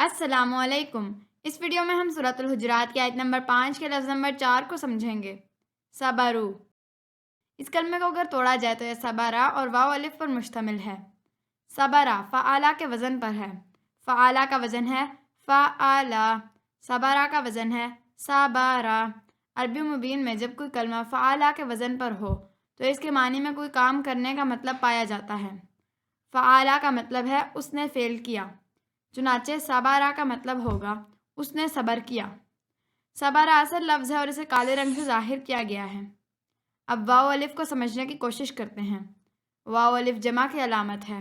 السلام علیکم۔ اس ویڈیو میں ہم سورۃ الحجرات کی آیت نمبر 5 کے لفظ نمبر 4 کو سمجھیں گے۔ صبرو، اس کلمے کو اگر توڑا جائے تو یہ صبرا اور واو الف پر مشتمل ہے۔ صبرا فعلا کے وزن پر ہے۔ فعلا کا وزن ہے فعلا، صبرا کا وزن ہے صبرا۔ عربی مبین میں جب کوئی کلمہ فعلا کے وزن پر ہو تو اس کے معنی میں کوئی کام کرنے کا مطلب پایا جاتا ہے۔ فعلا کا مطلب ہے اس نے فعل کیا، چنانچہ صبرا کا مطلب ہوگا اس نے صبر کیا۔ صبرا اصل لفظ ہے اور اسے کالے رنگ سے ظاہر کیا گیا ہے۔ اب واو الف کو سمجھنے کی کوشش کرتے ہیں۔ واو الف جمع کی علامت ہے،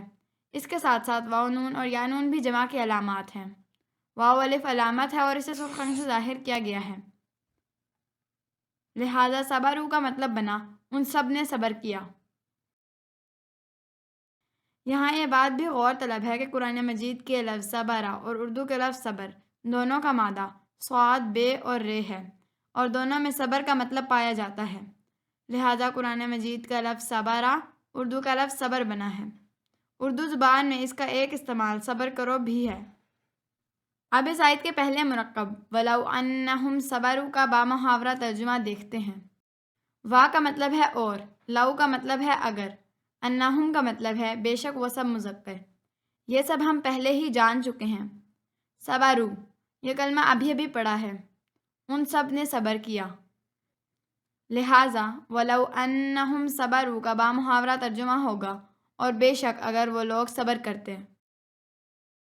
اس کے ساتھ ساتھ واو نون اور یا نون بھی جمع کی علامات ہیں۔ واو الف علامت ہے اور اسے سرخ رنگ سے ظاہر کیا گیا ہے، لہذا صبرو کا مطلب بنا ان سب نے صبر کیا۔ یہاں یہ بات بھی غور طلب ہے کہ قرآن مجید کے لفظ صبرا اور اردو کے لفظ صبر دونوں کا مادہ صاد بے اور رے ہے اور دونوں میں صبر کا مطلب پایا جاتا ہے، لہذا قرآن مجید کا لفظ صبرا اردو کا لفظ صبر بنا ہے۔ اردو زبان میں اس کا ایک استعمال صبر کرو بھی ہے۔ اب اس آیت کے پہلے مرکب وَلَوْ أَنَّهُمْ صَبَرُوا کا بامحاورہ ترجمہ دیکھتے ہیں۔ وا کا مطلب ہے اور، لو کا مطلب ہے اگر، انہم کا مطلب ہے بے شک وہ سب مذکر۔ یہ سب ہم پہلے ہی جان چکے ہیں۔ صبرو، یہ کلمہ ابھی پڑھا ہے، ان سب نے صبر کیا، لہٰذا وَلَوْ أَنَّهُمْ صَبَرُوا کا بامحاورہ ترجمہ ہوگا اور بے شک اگر وہ لوگ صبر کرتے